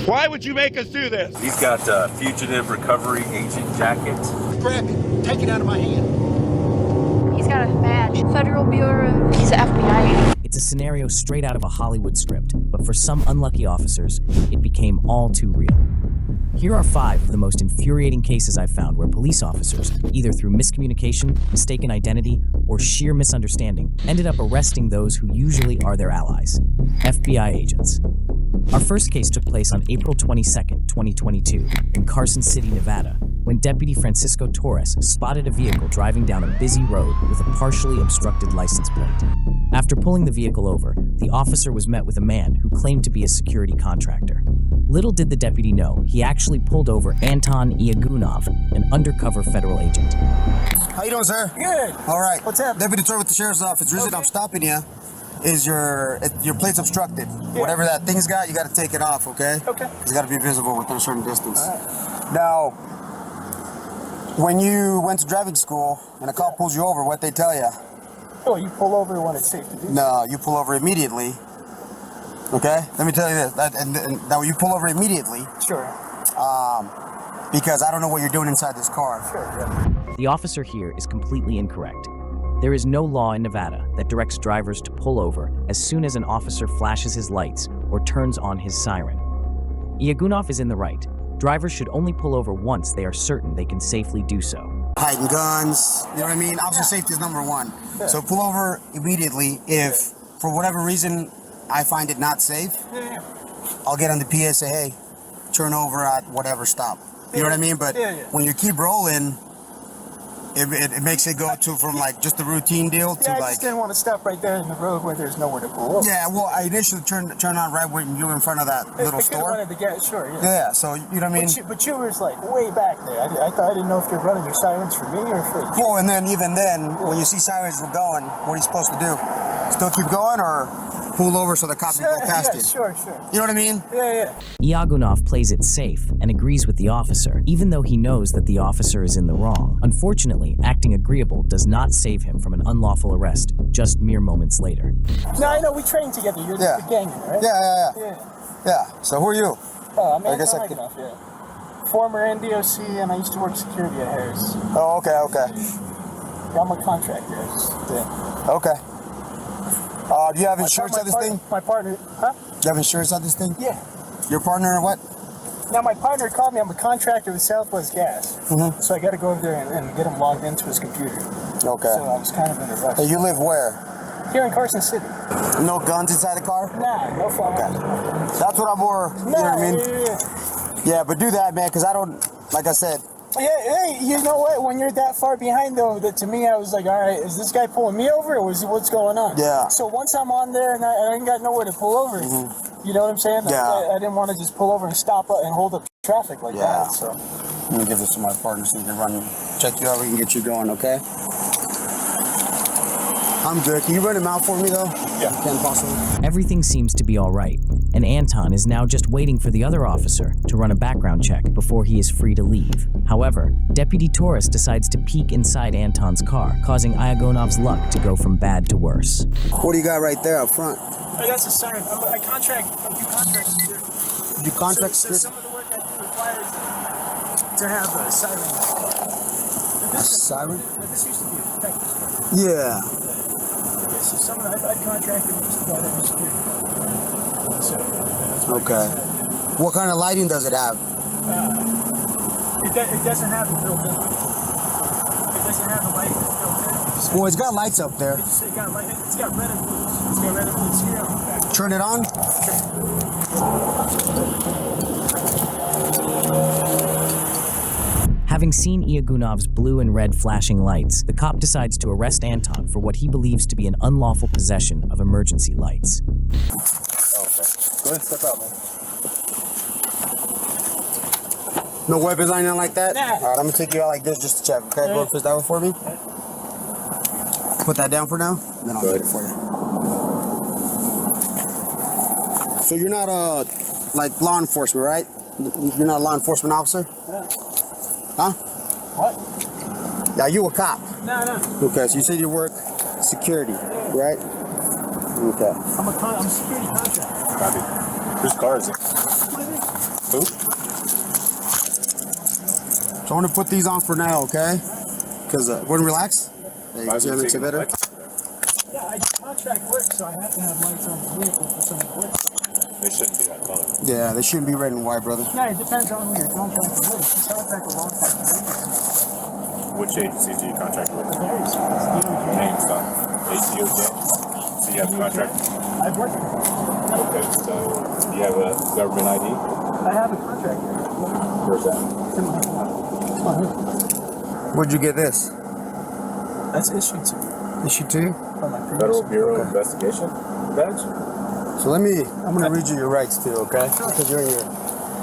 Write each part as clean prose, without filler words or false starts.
Why would you make us do this? He's got a fugitive recovery agent jacket. Grab it. Take it out of my hand. He's got a badge. Federal Bureau. He's an FBI agent. It's a scenario straight out of a Hollywood script, but for some unlucky officers, it became all too real. Here are 5 of the most infuriating cases I've found where police officers, either through miscommunication, mistaken identity, or sheer misunderstanding, ended up arresting those who usually are their allies, FBI agents. Our first case took place on April 22nd, 2022, in Carson City, Nevada, when Deputy Francisco Torres spotted a vehicle driving down a busy road with a partially obstructed license plate. After pulling the vehicle over, the officer was met with a man who claimed to be a security contractor. Little did the deputy know, he actually pulled over Anton Iagunov, an undercover federal agent. How you doing, sir? Good. All right. What's up? Deputy Torres with the sheriff's office. The reason I'm stopping you is your plate's obstructed. Yeah. Whatever that thing's got, you got to take it off, okay? Okay. It's got to be visible within a certain distance. All right. Now, when you went to driving school and a cop pulls you over, what they tell you? Oh, you pull over when it's safe to do. No, you pull over immediately. Okay? Let me tell you this. Now, you pull over immediately. Sure. Because I don't know what you're doing inside this car. Sure, yeah. The officer here is completely incorrect. There is no law in Nevada that directs drivers to pull over as soon as an officer flashes his lights or turns on his siren. Iagunov is in the right. Drivers should only pull over once they are certain they can safely do so. Hiding guns, you know what I mean? Officer safety is number one. Yeah. So pull over immediately. If, for whatever reason, I find it not safe, I'll get on the PA and say, hey, turn over at whatever stop. You know what I mean? But when you keep rolling, it makes it go to from like just the routine deal to I like. just didn't want to stop right there in the road where there's nowhere to pull over. Yeah, well, I initially turned on right when you were in front of that little store. I wanted to get, sure, yeah. Yeah, so you know what I mean? But you was like way back there. I didn't know if you're running your sirens for me or for you. Well, and then even then, when you see sirens were going, what are you supposed to do? Still keep going or pull over so the cop can go past you? Sure. You know what I mean? Yeah. Iagunov plays it safe and agrees with the officer, even though he knows that the officer is in the wrong. Unfortunately, acting agreeable does not save him from an unlawful arrest just mere moments later. No, I know, we trained together. You're the gang, right? Yeah. So who are you? Oh, I'm Anton Iagunov, yeah. Former NDOC, and I used to work security at Harris. Oh, okay. Yeah, I'm a contractor. Okay. Do you have insurance on this thing? My partner, huh? Do you have insurance on this thing? Yeah. Your partner or what? Now, my partner called me. I'm a contractor with Southwest Gas. Mm-hmm. So I got to go over there and get him logged into his computer. Okay. So I was kind of in a rush. Hey, you live where? Here in Carson City. No guns inside the car? Nah, no firearms. Okay. That's what I'm more, you know what I mean? Yeah, but do that, man, because I don't, like I said. Yeah, hey, you know what? When you're that far behind, though, to me, I was like, all right, is this guy pulling me over or what's going on? Yeah. So once I'm on there and I ain't got nowhere to pull over, you know what I'm saying? Yeah. I didn't want to just pull over and stop and hold up traffic like that. So let me give this to my partner so he can check you out. We can get you going, okay? I'm good. Can you run him out for me, though? Yeah. Can possibly. Everything seems to be all right, and Anton is now just waiting for the other officer to run a background check before he is free to leave. However, Deputy Torres decides to peek inside Anton's car, causing Iagunov's luck to go from bad to worse. What do you got right there up front? That's a siren. I do contract security. You contract so some of the work I do requires to have a siren. A siren? This used to be a detective. Yeah. So some of I've contracted with just about every security. So okay. What kind of lighting does it have? It doesn't have it built in. It doesn't have a light built in. Well, it's got lights up there. It's got red and blues. It's got red and blues here on the back. Turn it on. Having seen Iagunov's blue and red flashing lights, the cop decides to arrest Anton for what he believes to be an unlawful possession of emergency lights. Okay. Go ahead, step out, man. No weapons or anything like that? Nah. All right, I'm going to take you out like this just to check, okay? Go fist that one for me. Put that down for now, then I'll get it for you. So you're not like law enforcement, right? You're not a law enforcement officer? Yeah. Huh? What? Yeah, you a cop? No. Okay, so you said you work security, right? Okay. I'm a security contractor. Copy. Whose car is it? What is it? Who? So I'm gonna put these on for now, okay? Because wanna relax? There you go. See how it makes it better? Yeah, I contract work, so I have to have lights on the vehicle for some of the work. They shouldn't be that color. Yeah, they shouldn't be red and white, brother. Yeah, it depends on who your contract is. It's contract with law enforcement. Which agency do you contract with? Varies. Name stuff. ACOJ. So you have a contract? I've worked with them. Okay, so you have a government ID? I have a contract here. Where's that? It's in my it's my hood. Where'd you get this? That's issued to me Issued to you? from my previous. Federal Bureau of Investigation badge? So I'm gonna read you your rights too, okay? Because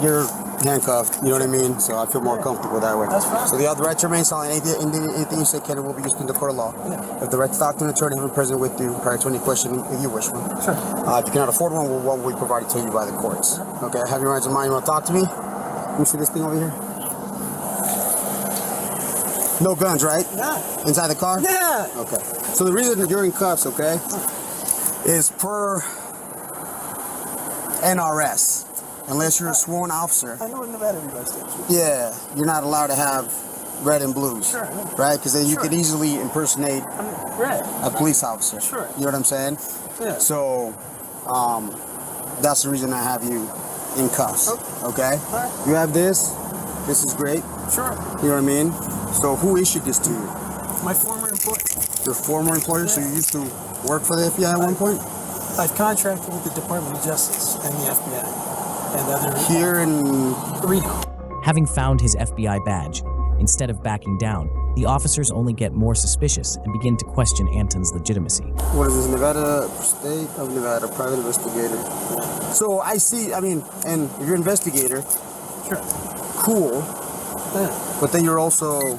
you're handcuffed, you know what I mean? So I feel more comfortable that way. That's fine. So the right to remain silent, anything you say can and will be used in the court of law. Yeah. If the right to talk to an attorney have been present with you prior to any question, if you wish one. Sure. If you cannot afford one will be provided to you by the courts. Okay, have your rights in mind. You wanna talk to me? Let me see this thing over here. No guns, right? Yeah. Inside the car? Yeah. Okay. So the reason that you're in cuffs, okay, is per NRS. Unless you're a sworn officer. I know in Nevada everybody's doing. Yeah, you're not allowed to have red and blues. Sure. Right? Because then you Sure. could easily impersonate Red. a police officer. Sure. You know what I'm saying? Yeah. So, that's the reason I have you in cuffs. Okay? Alright. You have this. This is great. Sure. You know what I mean? So who issued this to you? My former employer. Your former employer? So you used to work for the FBI at one point? I've contracted with the Department of Justice and the FBI and other Here in... Reno. Having found his FBI badge, instead of backing down, the officers only get more suspicious and begin to question Anton's legitimacy. What is this, Nevada, State of Nevada, private investigator. So I see, and if you're an investigator, Sure. cool, Yeah. but then you're also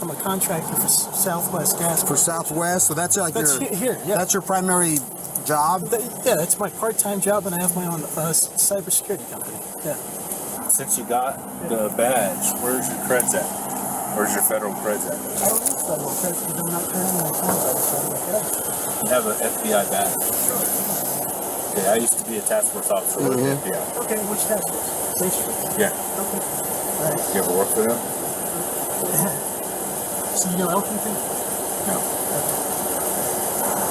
I'm a contractor for Southwest Gas. for Southwest, so that's like That's your, here, yeah. that's your primary job? Yeah, that's my part-time job, and I have my own cybersecurity company. Yeah. Since you got the badge, where's your creds at? Where's your federal creds at? I don't need federal credit because I'm not paying my contract. So You have an FBI badge. Yeah, I used to be a task force officer with the FBI. okay, which task force? State Street. Yeah. Okay. All right. You ever work for them? So you know Elkington? No.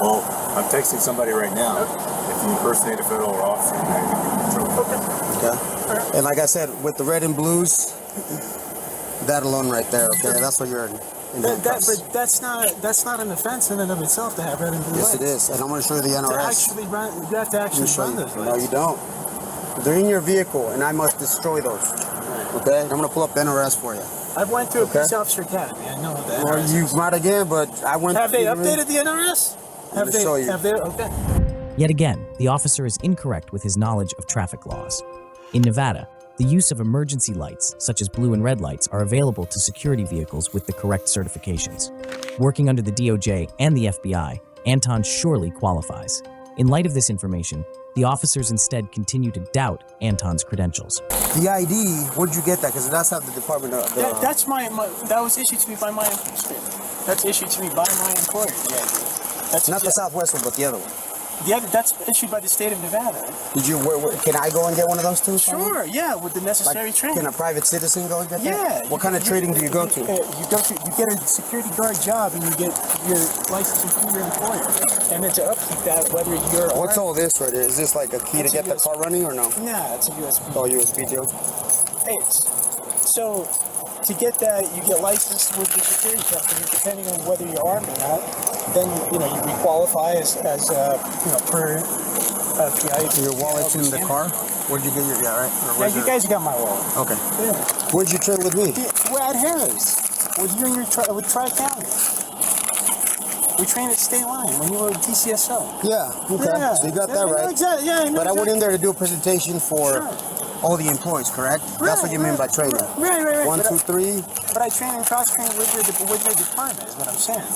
Well, I'm texting somebody right now. If you impersonate a federal officer, you're going to get in trouble. Okay. And like I said, with the red and blues, that alone right there, okay, that's what you're in. But that's not an offense in and of itself to have red and blue Yes, lights. it is, and I'm going to show you the To NRS. actually run, you have to Let me actually show run you. those No, lights. you don't. They're in your vehicle, and I must destroy those. Okay? I'm going to pull up the NRS for you. I've went through a Okay. police officer academy. I know what that Well, is. you might again, but I went. Have they you know what I mean? updated the NRS? Let me show you. Have they? Okay. Yet again, the officer is incorrect with his knowledge of traffic laws. In Nevada, the use of emergency lights, such as blue and red lights, are available to security vehicles with the correct certifications. Working under the DOJ and the FBI, Anton surely qualifies. In light of this information, the officers instead continue to doubt Anton's credentials. The ID, where'd you get that? Because that's how the department of. That's that was issued to me by my employer. That's issued to me by my employer. The ID. That's Not the Southwest one, but the other one. That's issued by the state of Nevada. Did you? Can I go and get one of those too? Sure. Yeah, with the necessary training. Can a private citizen go and get that? Yeah. What kind of trading do you go to? You get a security guard job, and you get your license through your employer, and then to upkeep that, whether you're. What's all this right here? Is this like a key to get the car running or no? Nah, it's a USB. Oh, USB deal. So to get that, you get licensed with the security company, depending on whether you're armed or not. Then you requalify as per PI. Your wallet's in the car. Where'd you get your? Yeah, right. Or Yeah, you guys got my wallet. Okay. Yeah. Where'd you train with me? We're at Harris with you and with Tri-County. We trained at State Line when you were at DCSO. Yeah. Okay. Yeah. So you got Yeah, that I know right. exactly. Yeah, I know But I went exactly. in there to do a presentation for all the employees, correct? That's what you mean by training. Right. 1, 2, 3. But I train and cross-train with your department, is what I'm saying.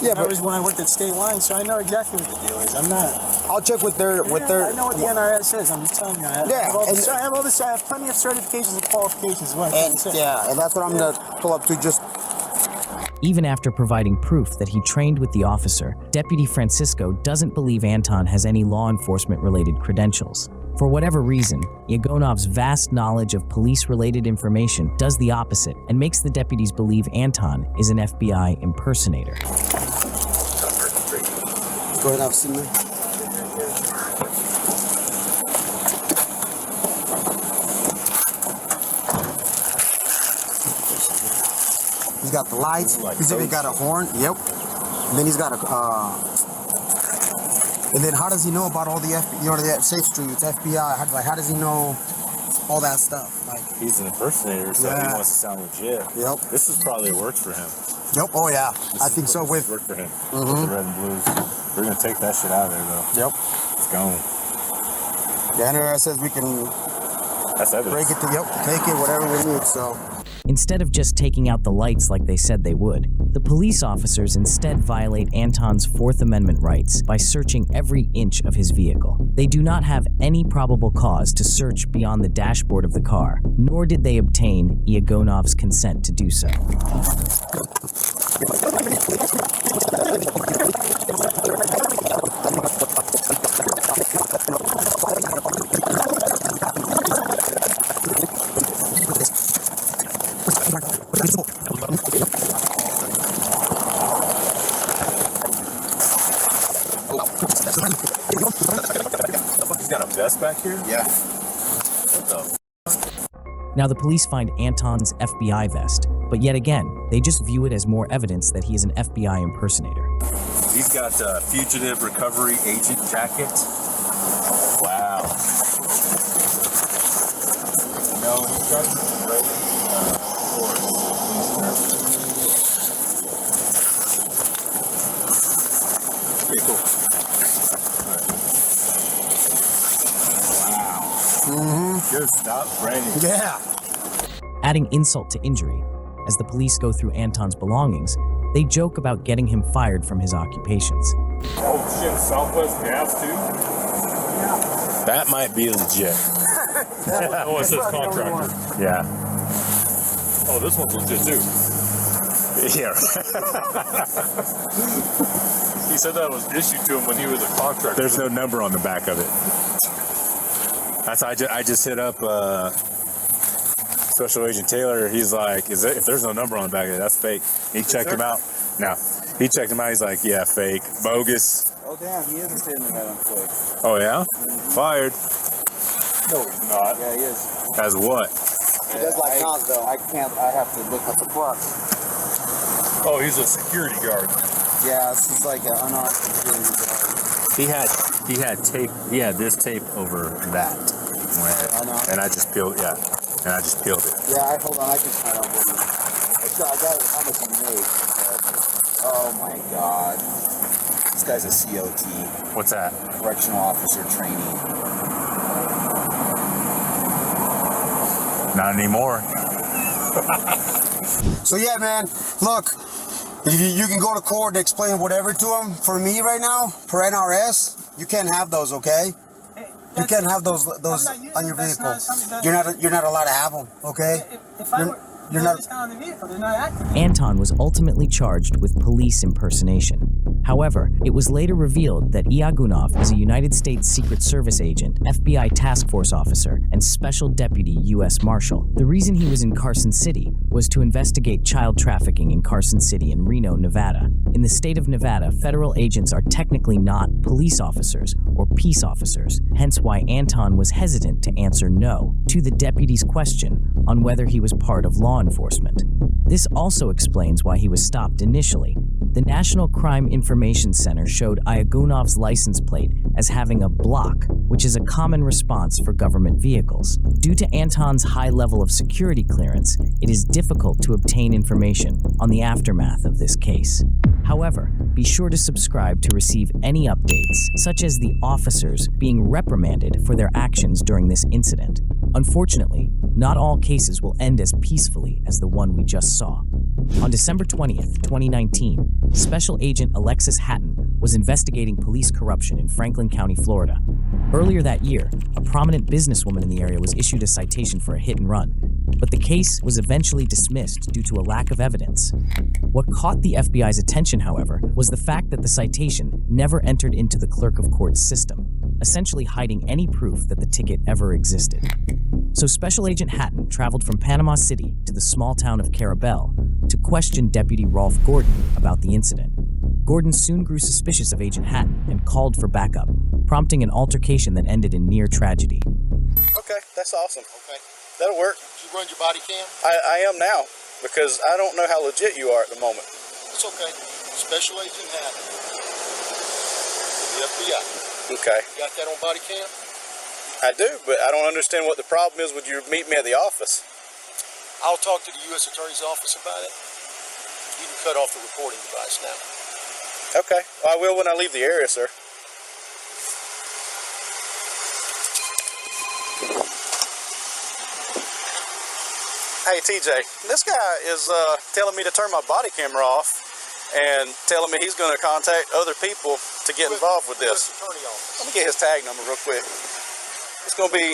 Yeah, That but was when I worked at State Line, so I know exactly what the deal is. I'm not. I'll check with their. I know what the NRS says. I'm just telling you. I Yeah, have all and- this, I have all this. I have plenty of certifications and qualifications. What I And can say. yeah, and that's what I'm gonna pull up to. Just Even after providing proof that he trained with the officer, Deputy Francisco doesn't believe Anton has any law enforcement-related credentials. For whatever reason, Yagonov's vast knowledge of police-related information does the opposite and makes the deputies believe Anton is an FBI impersonator. Go ahead, officer. He's got the lights. He's even got a horn. Yep. And then he's got a. And then how does he know about all the the safe streets, FBI? How does he know all that stuff? Like, he's an impersonator, so he wants to sound legit. Yep. This is probably works for him. Yep. Oh yeah. I think so. With work for him. With the red and blues. We're gonna take that shit out of there though. Yep. It's gone. The NRS says we can That's evidence. break it to take it, whatever we need. So. Instead of just taking out the lights like they said they would, the police officers instead violate Anton's Fourth Amendment rights by searching every inch of his vehicle. They do not have any probable cause to search beyond the dashboard of the car, nor did they obtain Yagonov's consent to do so. He's got a vest back here? Yeah. What the Now the police find Anton's FBI vest, but yet again, they just view it as more evidence that he is an FBI impersonator. He's got a fugitive recovery agent jacket. Wow. No instructions ready Pretty cool. Wow. Good stuff, Brandon. Yeah. Adding insult to injury, as the police go through Anton's belongings, they joke about getting him fired from his occupations. Oh shit, Southwest Gas too? Yeah. That might be legit. Oh, it says contractor. Yeah. Oh, this one's legit too. Yeah. He said that was issued to him when he was a contractor. There's no number on the back of it. That's I just hit up Special Agent Taylor. He's like, if there's no number on the back of it, that's fake. He checked him out. No. He checked him out. He's like, yeah, fake. Bogus. Oh, damn, he is a statement that I'm quick. Oh, yeah? Fired. No, he's not. Yeah, he is. As what? He does like Nas, though. I have to look up the clock. Oh, he's a security guard. Yeah, this is like an unarmed security guard. He had tape. He had this tape over that. And I just peeled, and I just peeled it. Yeah, hold on, I can find out what I got how much he made. Oh my god. This guy's a COT. What's that? Correctional Officer Trainee. Not anymore. So yeah, man. Look, you can go to court and explain whatever to them. For me right now, per NRS, you can't have those. Okay. You can't have those on your vehicle. You're not allowed to have them. Okay. You're not on the vehicle, they're not active. Anton was ultimately charged with police impersonation. However, it was later revealed that Yagunov is a United States Secret Service agent, FBI task force officer, and special deputy U.S. Marshal. The reason he was in Carson City was to investigate child trafficking in Carson City and Reno, Nevada. In the state of Nevada, federal agents are technically not police officers or peace officers, hence why Anton was hesitant to answer no to the deputy's question on whether he was part of law enforcement. This also explains why he was stopped initially. The National Crime Information Center showed Yagunov's license plate as having a block, which is a common response for government vehicles. Due to Anton's high level of security clearance, it is difficult to obtain information on the aftermath of this case. However, be sure to subscribe to receive any updates, such as the officers being reprimanded for their actions during this incident. Unfortunately, not all cases will end as peacefully as the one we just saw. On December 20th, 2019, Special Agent Alexis Hatton was investigating police corruption in Franklin County, Florida. Earlier that year, a prominent businesswoman in the area was issued a citation for a hit and run, but the case was eventually dismissed due to a lack of evidence. What caught the FBI's attention, however, was the fact that the citation never entered into the clerk of court's system. essentially hiding any proof that the ticket ever existed. So Special Agent Hatton traveled from Panama City to the small town of Carabel to question Deputy Rolf Gordon about the incident. Gordon soon grew suspicious of Agent Hatton and called for backup, prompting an altercation that ended in near tragedy. Okay, that's awesome. Okay. That'll work. Did you run your body cam? I am now, because I don't know how legit you are at the moment. It's okay. Special Agent Hatton. The FBI. Okay. You got that on body cam? I do, but I don't understand what the problem is with you meet me at the office. I'll talk to the U.S. Attorney's Office about it. You can cut off the recording device now. Okay. Well, I will when I leave the area, sir. Hey, TJ, this guy is telling me to turn my body camera off and telling me he's going to contact other people to get involved with this. Attorney office. Let me get his tag number real quick. It's going to be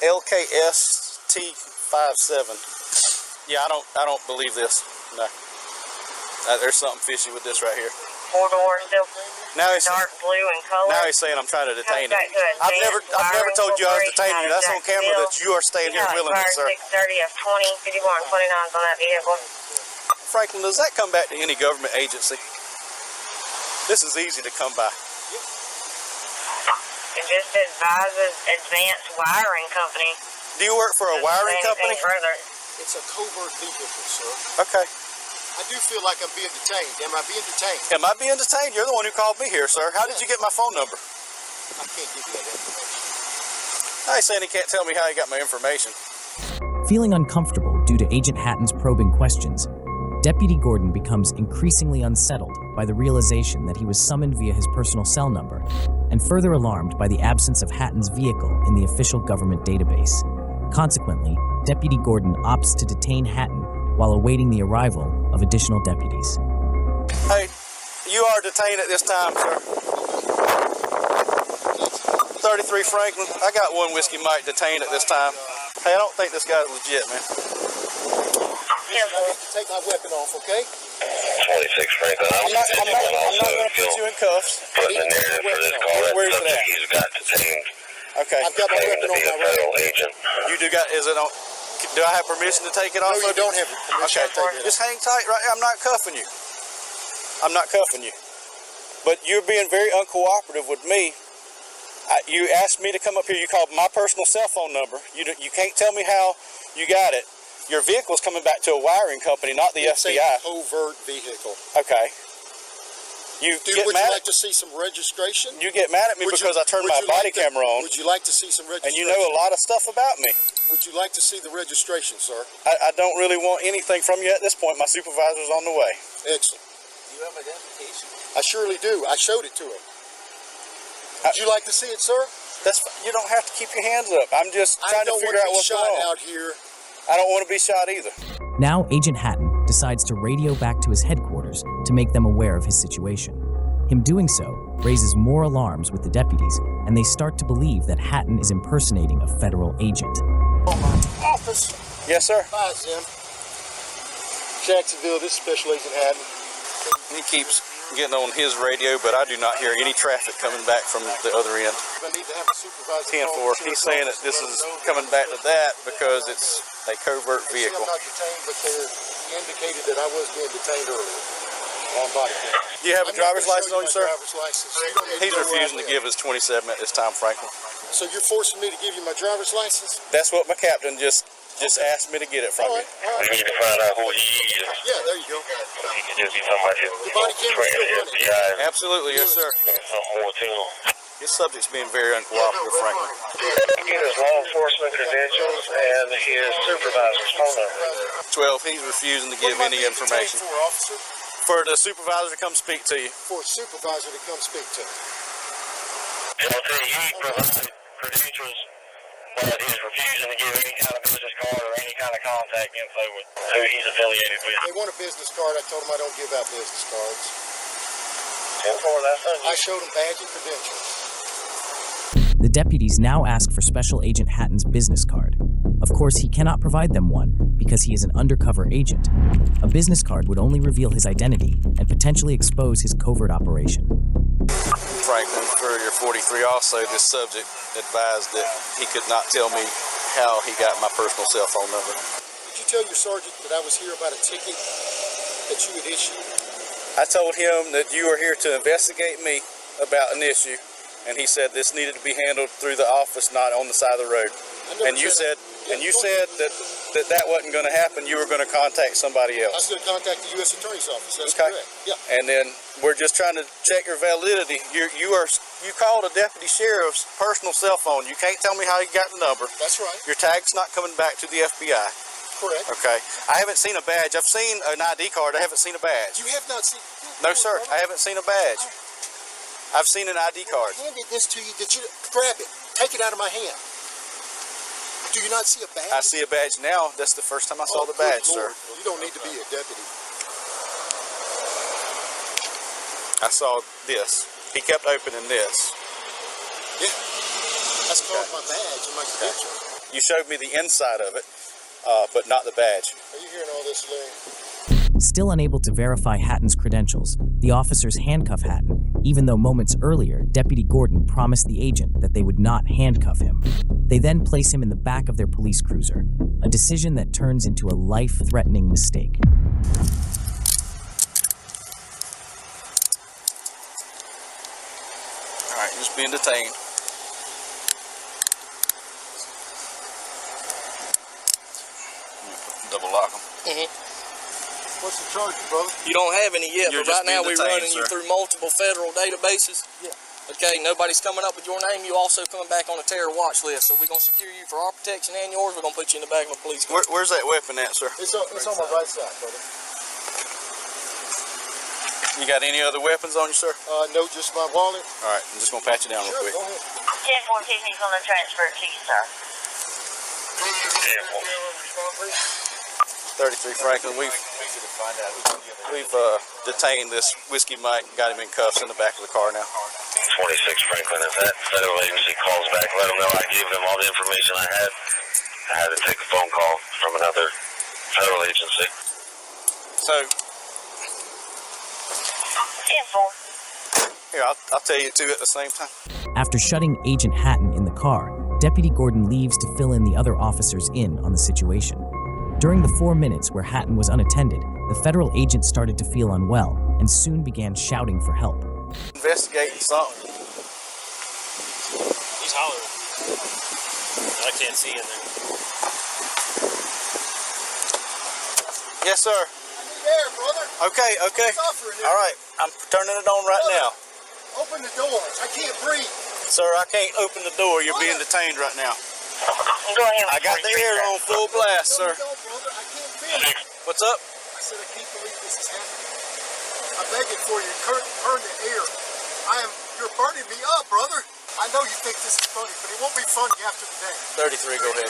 LKST57. Yeah, I don't believe this. No. There's something fishy with this right here. Four doors, still Now he's dark blue in color. Now he's saying I'm trying to detain him. Contact to I've never advance told you I was wiring detaining you. That's on camera Jacksonville. that you are staying here willingly, sir. 630 of 20, 51, 29 on that vehicle. Franklin, does that come back to any government agency? This is easy to come by. It just advises Advanced Wiring Company. Do you work for a wiring company? Further. It's a covert vehicle, sir. Okay. I do feel like I'm being detained. Am I being detained? Am I being detained? You're the one who called me here, sir. How did you get my phone number? I can't give you that information. Now he's saying he can't tell me how he got my information. Feeling uncomfortable due to Agent Hatton's probing questions, Deputy Gordon becomes increasingly unsettled by the realization that he was summoned via his personal cell number, and further alarmed by the absence of Hatton's vehicle in the official government database. Consequently, Deputy Gordon opts to detain Hatton while awaiting the arrival of additional deputies. Hey, you are detained at this time, sir. 33 Franklin. I got one Whiskey Mike detained at this time. Hey, I don't think this guy's legit, man. I need to take my weapon off, okay? 26 Franklin. I'm not going to put you in cuffs. Putting the narrative for this call. Where is it at? He's got detained. Okay. I've got my Claiming weapon to on be a my right. federal agent. You do got, is it on, do I have permission to take it off? No, you don't have permission Okay, to take it just hang tight right here. I'm not cuffing you. I'm not cuffing you. But you're being very uncooperative with me. You asked me to come up here. You called my personal cell phone number. You can't tell me how you got it. Your vehicle's coming back to a wiring company, not the It's FBI. a covert vehicle. Okay. You Dude, get would you mad. like to see some registration? You get mad at me Would you- because I turned would my you body like to- camera on, Would you like to see some and registration? you know a lot of stuff about me. Would you like to see the registration, sir? I don't really want anything from you at this point. My supervisor's on the way. Excellent. You have identification. I surely do. I showed it to him. Would you like to see it, sir? You don't have to keep your hands up. I'm just I trying to don't want figure to out be what's shot going on. out here. I don't want to be shot either. Now, Agent Hatton decides to radio back to his headquarters to make them aware of his situation. Him doing so raises more alarms with the deputies, and they start to believe that Hatton is impersonating a federal agent. Office. Yes, sir. Hi, Jim. Jacksonville, this is Special Agent Hatton. He keeps getting on his radio, but I do not hear any traffic coming back from the other end. I need to have a supervisor. 10-4. He's saying that this is coming back to that because it's a covert See, vehicle. I'm not detained, but he indicated that I was being detained earlier on body cam. Do you have a I'm not driver's gonna license show on you, sir? Driver's license. You don't need to He's know where refusing I to live. give his 27 at this time, Franklin. So you're forcing me to give you my driver's license? That's what my captain just asked me to get it from All you. right, all We right. need to find out who he is. Yeah, there you go. He could just be somebody who's The body camera's still training running. FBI. Absolutely, yes, sir. Something more to him. His subject's being very uncooperative, Franklin. Get his law enforcement credentials and his supervisor's phone number. 12, he's refusing to give What am I any being information. detained for, officer? For the supervisor to come speak to you. For a supervisor to come speak to me. LT, he provided credentials, but he's refusing to give any kind of business card or any kind of contact info with who he's affiliated with. They want a business card. I told them I don't give out business cards. 10-4, that's on I showed them badge and credentials. The deputies now ask for Special Agent Hatton's business card. Of course, he cannot provide them one because he is an undercover agent. A business card would only reveal his identity and potentially expose his covert operation. Franklin for your 43. Also, this subject advised that he could not tell me how he got my personal cell phone number. Did you tell your sergeant that I was here about a ticket that you had issued? I told him that you were here to investigate me about an issue, and he said this needed to be handled through the office, not on the side of the road. And you said that wasn't going to happen. You were going to contact somebody I else. was going to contact the U.S. Attorney's Office. That's Okay. correct. Yeah. And then we're just trying to check your validity. You called a deputy sheriff's personal cell phone. You can't tell me how you got the number. That's right. Your tag's not coming back to the FBI. Correct. Okay. I haven't seen a badge. I've seen an ID card. I haven't seen a badge. You have not seen... No, sir. I haven't seen a badge. I've seen an ID card. I handed this to you. Did you grab it? Take it out of my hand. Do you not see a badge? I see a badge now. That's the first time I saw the badge, good sir. Lord. You don't need to be a deputy. I saw this. He kept opening this. Yeah. That's called my badge and my credential. You showed me the inside of it, but not the badge. Are you hearing all this, Larry? Still unable to verify Hatton's credentials, the officers handcuff Hatton, even though moments earlier, Deputy Gordon promised the agent that they would not handcuff him. They then place him in the back of their police cruiser, a decision that turns into a life-threatening mistake. All right, just being detained. Double lock them. What's the charge, brother? You don't have any yet, You're but right just now being we're detained, running you sir. through multiple federal databases. Yeah. Okay, nobody's coming up with your name. You also coming back on a terror watch list. So we're going to secure you for our protection and yours. We're going to put you in the back of a police car. Where's that weapon at, sir? It's on my right side, brother. You got any other weapons on you, sir? No, just my wallet. All right, I'm just going to pat you down real Sure, quick. go ahead. 10-4, he's going to transfer it to you, sir. 33 Franklin, we've detained this Whiskey Mike, got him in cuffs in the back of the car now. 26 Franklin, if that federal agency calls back, let them know I gave them all the information I had. I had to take a phone call from another federal agency. So, 10-4. here, I'll tell you two at the same time. After shutting Agent Hatton in the car, Deputy Gordon leaves to fill in the other officers in on the situation. During the 4 minutes where Hatton was unattended, the federal agent started to feel unwell and soon began shouting for help. Investigating something. He's hollering. I can't see in there. Yes, sir. I need air, brother. Okay. Suffering here. All right, I'm turning it on right now. Open the door. I can't breathe. Sir, I can't open the door. You're being detained right now. Go ahead. I got the air on full blast, sir. No, brother. I can't feel it. What's up? I said I can't believe this is happening. I'm begging for you. Turn the air. You're burning me up, brother. I know you think this is funny, but it won't be funny after the day. 33, go ahead.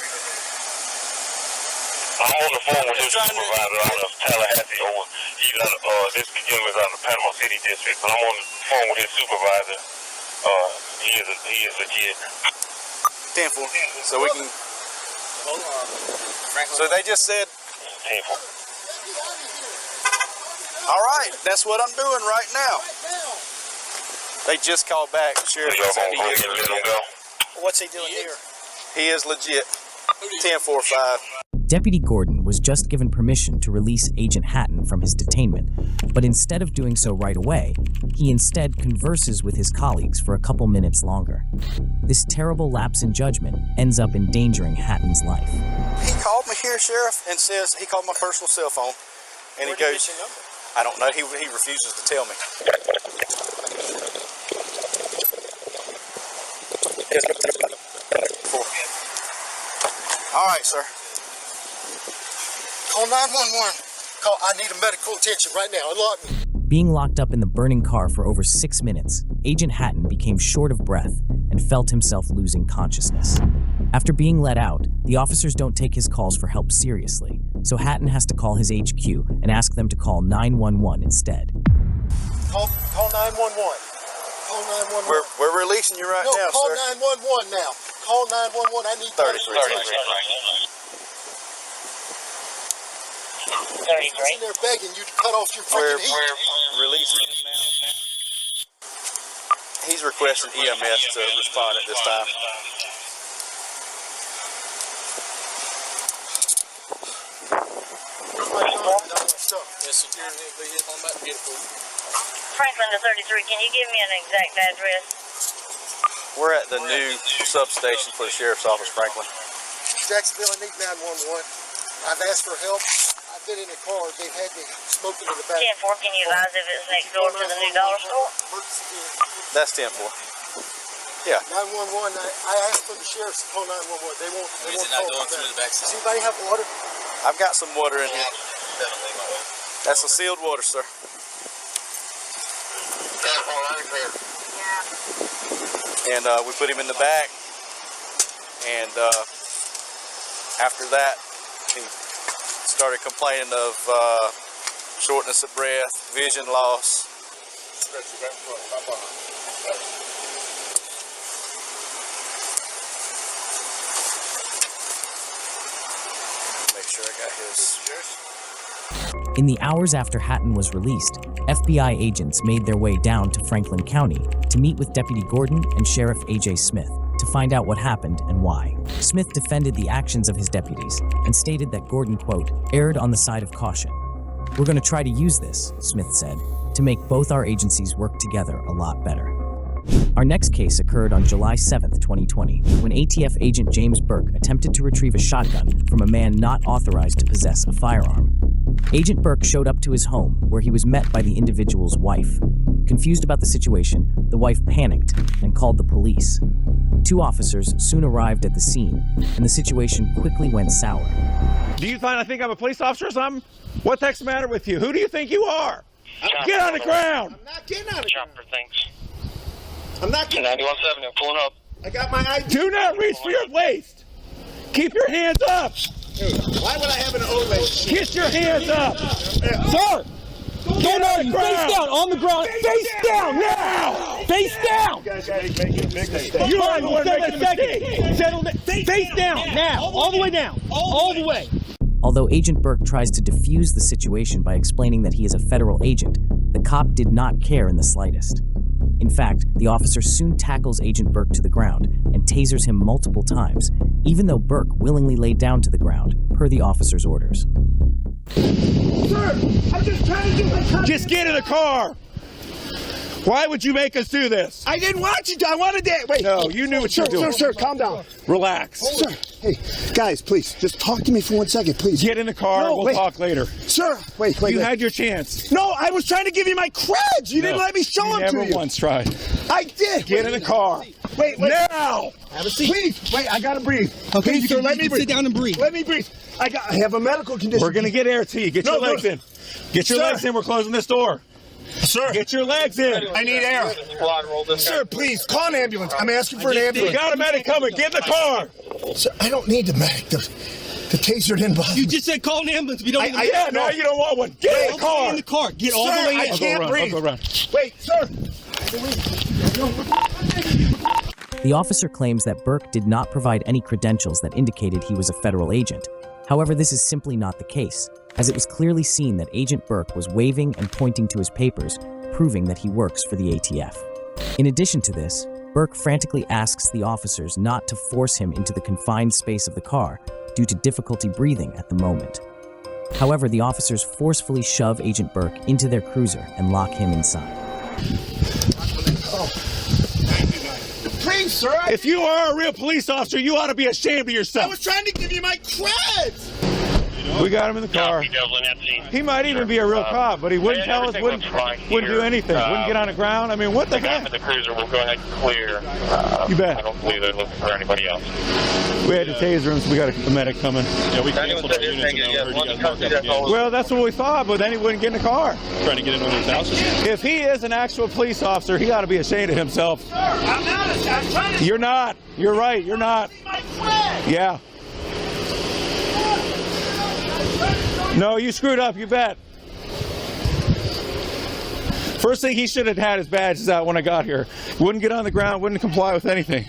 I'm on the phone with his supervisor out of Tallahassee, or he's out of, this gentleman's out of the Panama City district, but I'm on the phone with his supervisor. He is legit. 10-4. So we can. So they just said. 10-4. All right, that's what I'm doing right now. They just called back. The sheriff So y'all said gonna go get him go? What's he doing here? he is legit. 10-4-5. Deputy Gordon was just given permission to release Agent Hatton from his detainment, but instead of doing so right away, he instead converses with his colleagues for a couple minutes longer. This terrible lapse in judgment ends up endangering Hatton's life. He called me here, Sheriff, and says he called my personal cell phone, and he goes, I don't know. He refuses to tell me. All right, sir. Call 911. I need a medical attention right now. Unlock me. Being locked up in the burning car for over 6 minutes, Agent Hatton became short of breath and felt himself losing consciousness. After being let out, the officers don't take his calls for help seriously, so Hatton has to call his HQ and ask them to call 911 instead. Call 911. Call 911. We're releasing you right now, call sir. 911 now. Call 911. I need 33. I'm sitting there begging you to cut off your freaking heat. We're releasing him now. He's requesting EMS to respond at this time. Yes, security vehicle. I'm about to get it for you. Franklin to 33, can you give me an exact address? We're at the new substation for the Sheriff's Office, Franklin. Jacksonville, I need 911. I've asked for help. I've been in a car. They've had me smoking in the back. 10-4, can you advise if it's next door to the new dollar store? That's 10-4. Yeah. 911. I asked for the sheriff's to call 911. They won't. They won't not call going back. through the back Does anybody have water? I've got some water in here. That's a sealed water, sir. And we put him in the back, and after that, he started complaining of shortness of breath, vision loss. Make sure I got his. In the hours after Hatton was released, FBI agents made their way down to Franklin County to meet with Deputy Gordon and Sheriff A.J. Smith to find out what happened and why. Smith defended the actions of his deputies and stated that Gordon, quote, erred on the side of caution. "We're going to try to use this," Smith said, "to make both our agencies work together a lot better." Our next case occurred on July 7th, 2020, when ATF agent James Burke attempted to retrieve a shotgun from a man not authorized to possess a firearm. Agent Burke showed up to his home, where he was met by the individual's wife. Confused about the situation, the wife panicked and called the police. 2 officers soon arrived at the scene, and the situation quickly went sour. Do you think I'm a police officer or something? What the heck's the matter with you? Who do you think you are? Get on the ground! I'm not getting on the ground. Chopper things. I'm not getting. 9170, I'm pulling up. I got my ID. Do not reach for your waist! Keep your hands up! Dude, why would I have an old lady? Get your hands up! Sir! Get on the ground! Face down, on the ground. Face down now! Face down! You are the one making a mistake! Settle it. Face down, now. All the way down. All the way. Although Agent Burke tries to defuse the situation by explaining that he is a federal agent, the cop did not care in the slightest. In fact, the officer soon tackles Agent Burke to the ground and tasers him multiple times, even though Burke willingly laid down to the ground, per the officer's orders. Sir, I'm just trying to do my job. Just get in the car! Why would you make us do this? I didn't want you to. I wanted that. Wait. No, you knew what you were doing. Sir, calm down. Relax. Sir, hey, guys, please, just talk to me for 1 second, please. Get in the car, No, we'll wait. talk later. Sir, wait. You had your chance. No, I was trying to give you my creds. You didn't let me show them to you. Never once tried. I did. Get in the car. Wait. Now! Have a seat. Please, wait, I gotta breathe. Okay, Please, sir, let me breathe. Sit down and breathe. Let me breathe. I have a medical condition. We're gonna get air to you. Get your legs in. Get your legs in. We're closing this door. Sir, get your legs in. I need air. Sir, please, call an ambulance. I'm asking for an ambulance. You got a medic coming. Get in the car. Sir, I don't need the medic. The taser didn't bother me. You just said call an ambulance. We don't need Yeah, now you don't want one. Get in the car. in the car. Get all the way in. I can't breathe. I'll go run. Wait, sir. The officer claims that Burke did not provide any credentials that indicated he was a federal agent. However, this is simply not the case, as it was clearly seen that Agent Burke was waving and pointing to his papers, proving that he works for the ATF. In addition to this, Burke frantically asks the officers not to force him into the confined space of the car due to difficulty breathing at the moment. However, the officers forcefully shove Agent Burke into their cruiser and lock him inside. Please, sir. If you are a real police officer, you ought to be ashamed of yourself. I was trying to give you my creds. We got him in the car. He might even be a real cop, but he wouldn't tell us, wouldn't do anything, wouldn't get on the ground. I mean, what the heck? The cruiser will go ahead and clear. You bet. I don't believe they're looking for anybody else. We had to taser him, so we got a medic coming. Yeah, we canceled our units. Well, that's what we thought, but then he wouldn't get in the car. Trying to get in one of his houses. If he is an actual police officer, he ought to be ashamed of himself. Sir, I'm not. I'm trying to. You're not. You're right. You're not. My creds. Yeah. No, you screwed up, you bet. First thing he should have had his badges out when I got here. Wouldn't get on the ground, wouldn't comply with anything.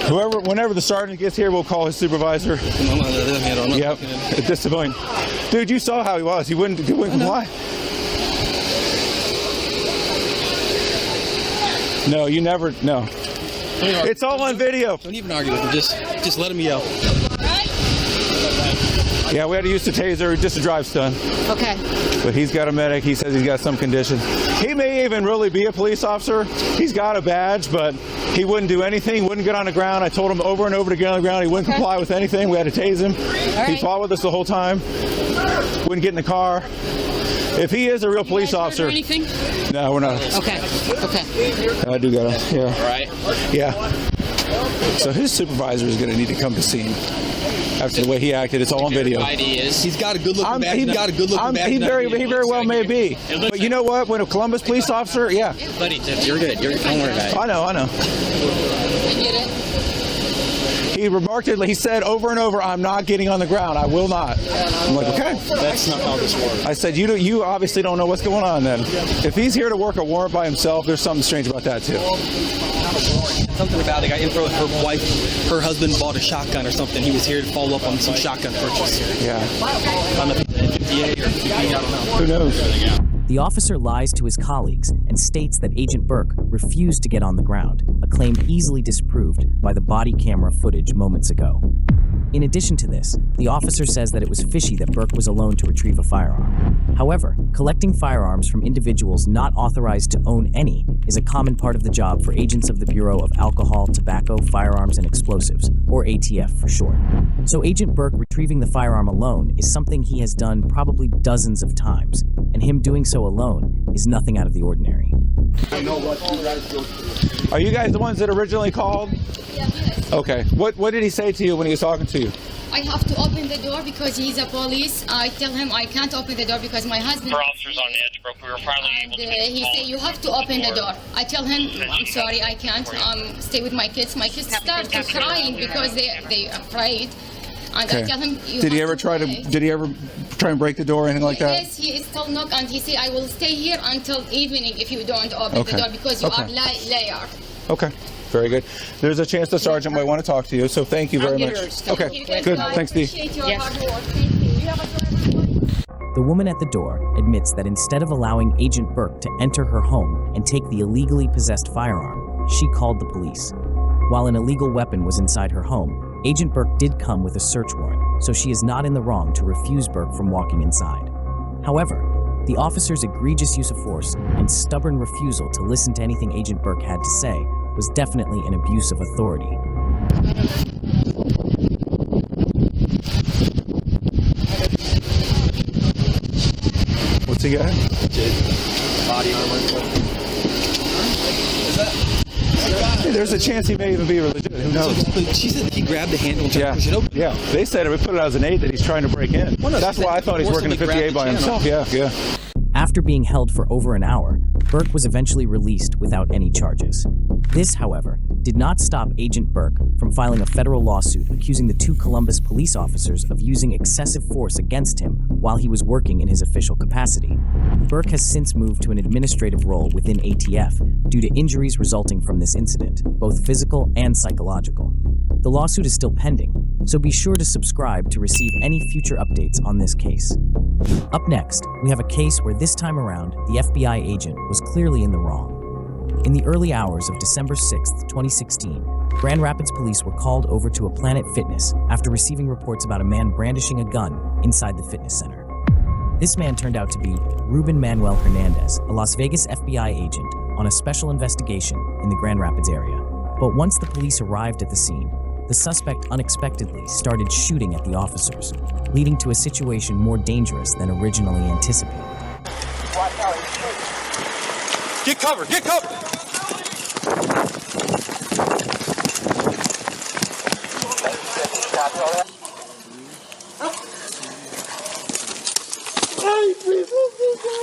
Whenever the sergeant gets here, we'll call his supervisor. Yep, discipline. Dude, you saw how he was. He wouldn't comply. No, you never. No. It's all on video. Don't even argue with him. Just let him yell. Yeah, we had to use the taser just to drive stun. Okay. But he's got a medic. He says he's got some condition. He may even really be a police officer. He's got a badge, but he wouldn't do anything. Wouldn't get on the ground. I told him over and over to get on the ground. He wouldn't comply with anything. We had to tase him. He fought with us the whole time. Wouldn't get in the car. If he is a real police officer. Anything? No, we're not. Okay. Okay. I do got him. Yeah. All right. Yeah. So his supervisor is going to need to come to scene. After the way he acted, it's all on video. He's got a good looking badge. He's got a good looking badge. He very well may be. But you know what? When a Columbus police officer, yeah. Buddy, you're good. Don't worry about it. I know. I get it. He remarkably, he said over and over, I'm not getting on the ground. I will not. I'm like, okay. That's not how this works. I said, you obviously don't know what's going on then. If he's here to work a warrant by himself, there's something strange about that too. Something about the guy info. Her wife, her husband bought a shotgun or something. He was here to follow up on some shotgun purchase. Yeah. I don't know if it's 58 or 50, I don't know. Who knows? The officer lies to his colleagues and states that Agent Burke refused to get on the ground, a claim easily disproved by the body camera footage moments ago. In addition to this, the officer says that it was fishy that Burke was alone to retrieve a firearm. However, collecting firearms from individuals not authorized to own any is a common part of the job for agents of the Bureau of Alcohol, Tobacco, Firearms, and Explosives, or ATF for short. So Agent Burke retrieving the firearm alone is something he has done probably dozens of times, and him doing so alone is nothing out of the ordinary. Are you guys the ones that originally called? Yes. Okay. What did he say to you when he was talking to you? I have to open the door because he's a police. I tell him I can't open the door because my husband. For officers on the edge, bro, we were finally able to. He said you have to open the door. I tell him I'm sorry, I can't. Stay with my kids. My kids start to crying because they are afraid. And Okay. I tell him. Did he ever try and break the door or anything like that? Yes, he is still knock and he said I will stay here until evening if you don't open Okay. the door because you Okay. are liar. Okay. Very good. There's a chance the sergeant might want to talk to you, so thank you very much. Okay. Good. Thanks, Dee. Appreciate your hard work. Thank you. You have a driver's The woman at the door admits that instead of allowing Agent Burke to enter her home and take the illegally possessed firearm, she called the police. While an illegal weapon was inside her home, Agent Burke did come with a search warrant, so she is not in the wrong to refuse Burke from walking inside. However, the officer's egregious use of force and stubborn refusal to listen to anything Agent Burke had to say was definitely an abuse of authority. What's he got? Body armor. Hey, there's a chance he may even be legit. Who knows? But she said he grabbed the handle and tried to push it open. Yeah. They said we put it as an 8 that he's trying to break in. Well, no, that's why I thought he's working at 58 by himself. Yeah. After being held for over an hour, Burke was eventually released without any charges. This, however, did not stop Agent Burke from filing a federal lawsuit accusing the two Columbus police officers of using excessive force against him while he was working in his official capacity. Burke has since moved to an administrative role within ATF due to injuries resulting from this incident, both physical and psychological. The lawsuit is still pending, so be sure to subscribe to receive any future updates on this case. Up next, we have a case where this time around, the FBI agent was clearly in the wrong. In the early hours of December 6th, 2016, Grand Rapids police were called over to a Planet Fitness after receiving reports about a man brandishing a gun inside the fitness center. This man turned out to be Ruben Manuel Hernandez, a Las Vegas FBI agent on a special investigation in the Grand Rapids area. But once the police arrived at the scene, the suspect unexpectedly started shooting at the officers, leading to a situation more dangerous than originally anticipated. Get cover! Get cover!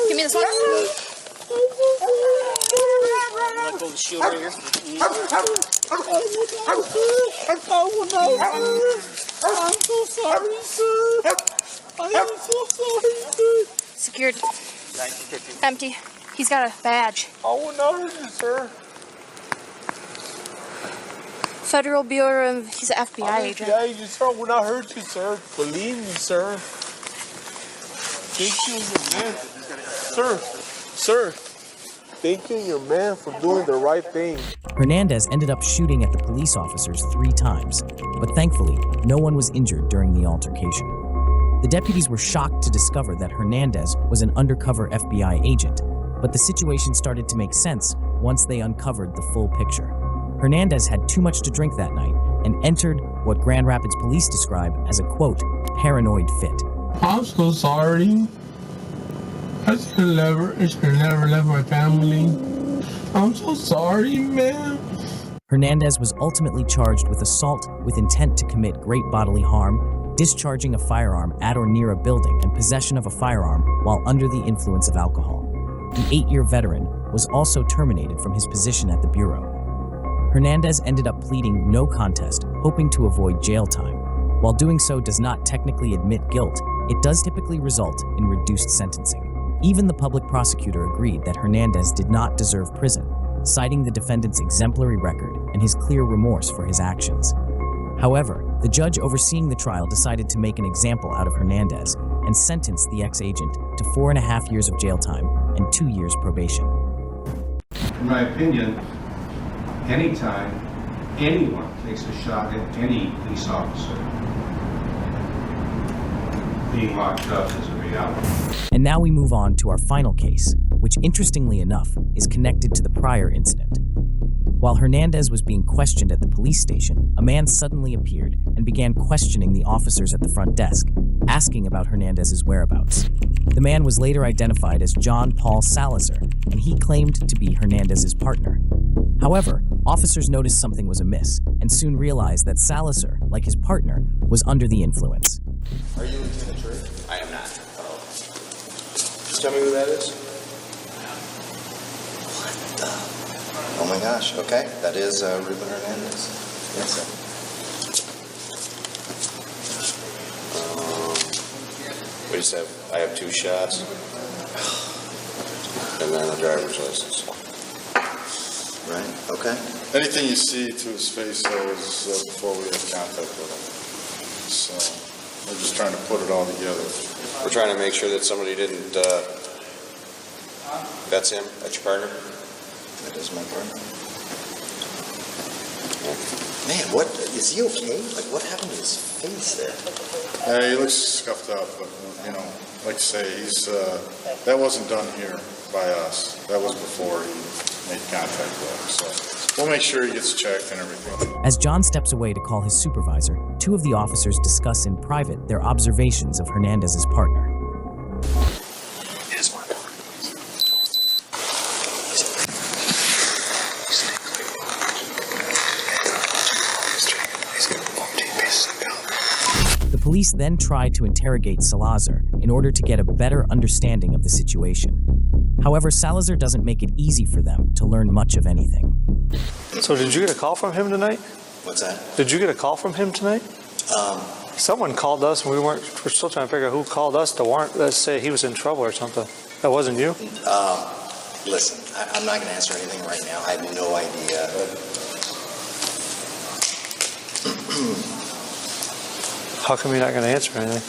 Give me this one. Let go of the shield right here. Oh no! I'm so sorry, sir. I am so sorry, sir. Secured. Empty. He's got a badge. I will not hurt you, sir. Federal Bureau of... He's an FBI agent. FBI agent, sir. I will not hurt you, sir. Believe me, sir. Thank you, man. Sir. thanking your man for doing the right thing. Hernandez ended up shooting at the police officers 3 times, but thankfully, no one was injured during the altercation. The deputies were shocked to discover that Hernandez was an undercover FBI agent, but the situation started to make sense once they uncovered the full picture. Hernandez had too much to drink that night and entered what Grand Rapids police describe as a, quote, paranoid fit. I'm so sorry. I should have never left my family. I'm so sorry, man. Hernandez was ultimately charged with assault with intent to commit great bodily harm, discharging a firearm at or near a building, and possession of a firearm while under the influence of alcohol. The 8-year veteran was also terminated from his position at the Bureau. Hernandez ended up pleading no contest, hoping to avoid jail time. While doing so does not technically admit guilt, it does typically result in reduced sentencing. Even the public prosecutor agreed that Hernandez did not deserve prison, citing the defendant's exemplary record and his clear remorse for his actions. However, the judge overseeing the trial decided to make an example out of Hernandez and sentenced the ex-agent to 4.5 years of jail time and 2 years probation. In my opinion, anytime anyone takes a shot at any police officer, being locked up is a reality. And now we move on to our final case, which interestingly enough is connected to the prior incident. While Hernandez was being questioned at the police station, a man suddenly appeared and began questioning the officers at the front desk, asking about Hernandez's whereabouts. The man was later identified as John Paul Salazar, and he claimed to be Hernandez's partner. However, officers noticed something was amiss and soon realized that Salazar, like his partner, was under the influence. Are you Lieutenant Trey? I am not. Just tell me who that is. What the? Oh my gosh, okay. That is Ruben Hernandez. Yes, sir. We just have, I have 2 shots. And then a driver's license. Right, okay. Anything you see to his face, though, is before we have contact with him. So we're just trying to put it all together. We're trying to make sure that somebody didn't, that's him? That's your partner? That is my partner. Man, what, is he okay? Like, what happened to his face there? He looks scuffed up, but, you know, like I say, he's, that wasn't done here by us. That was before he made contact with us. So we'll make sure he gets checked and everything. As John steps away to call his supervisor, 2 of the officers discuss in private their observations of Hernandez's partner. The police then tried to interrogate Salazar in order to get a better understanding of the situation. However, Salazar doesn't make it easy for them to learn much of anything. So did you get a call from him tonight? What's that? Did you get a call from him tonight? Someone called us, and we're still trying to figure out who called us to warrant, let's say he was in trouble or something. That wasn't you? Listen, I'm not going to answer anything right now. I have no idea. How come you're not going to answer anything?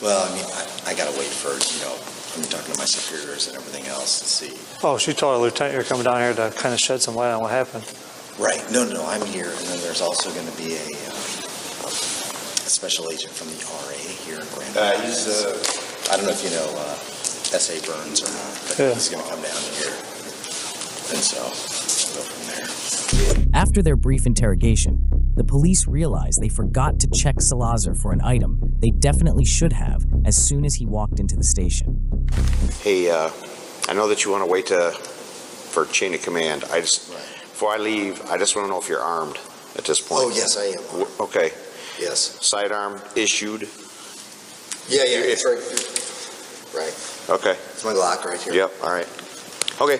Well, I mean, I got to wait for, you know, I'm talking to my superiors and everything else to see. Oh, she told a lieutenant you're coming down here to kind of shed some light on what happened. Right. No, I'm here. And then there's also going to be a special agent from the RA here in Grand Rapids. I don't know if you know S.A. Burns or not, but yeah. He's going to come down here. And so we'll go from there. After their brief interrogation, the police realized they forgot to check Salazar for an item they definitely should have as soon as he walked into the station. Hey, I know that you want to wait for chain of command. Before I leave, I just want to know if you're armed at this point. Oh, yes, I am. Okay. Yes. Sidearm issued? Yeah, it's right. Okay. It's my Glock right here. Yep, all right. Okay.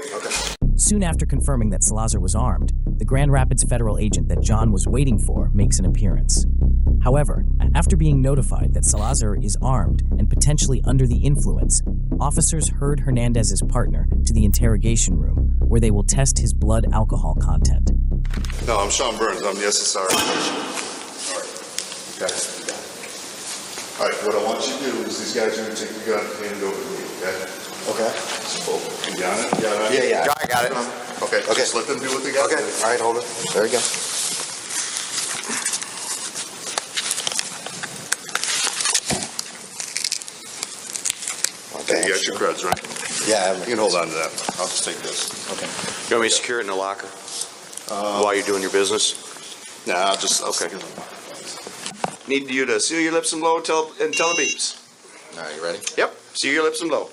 Soon after confirming that Salazar was armed, the Grand Rapids federal agent that John was waiting for makes an appearance. However, after being notified that Salazar is armed and potentially under the influence, officers herd Hernandez's partner to the interrogation room, where they will test his blood alcohol content. No, I'm Sean Burns. I'm the SSR. All right, what I want you to do is these guys are going to take the gun and hand it over to me, okay? Okay. So, you got it? You got it? Yeah, I got it. Okay, just let them do what they got to do. All right, hold it. There you go. Okay, you got your creds, right? Yeah, you can hold on to that. I'll just take this. Okay. You want me to secure it in the locker while you're doing your business? Nah, I'll okay. Need you to seal your lips and blow and tell the beeps. All right, you ready? Yep. Seal your lips and blow.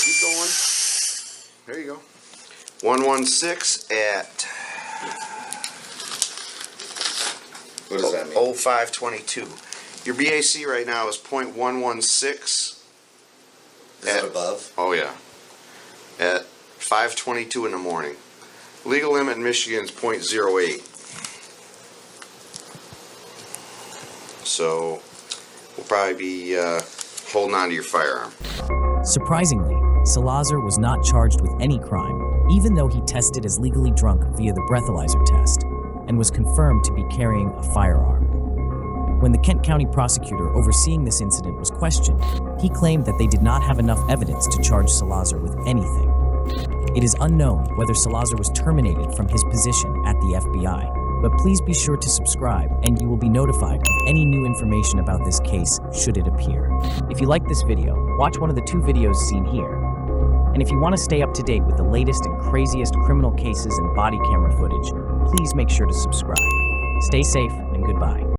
Keep going. There you go. 116 at. What does that mean? 0522. Your BAC right now is .116. Is that above? Oh yeah. At 5:22 in the morning. Legal limit in Michigan is .08. So we'll probably be holding on to your firearm. Surprisingly, Salazar was not charged with any crime, even though he tested as legally drunk via the breathalyzer test, and was confirmed to be carrying a firearm. When the Kent County prosecutor overseeing this incident was questioned, he claimed that they did not have enough evidence to charge Salazar with anything. It is unknown whether Salazar was terminated from his position at the FBI, but please be sure to subscribe and you will be notified of any new information about this case should it appear. If you like this video, watch one of the 2 videos seen here. And if you want to stay up to date with the latest and craziest criminal cases and body camera footage, please make sure to subscribe. Stay safe and goodbye.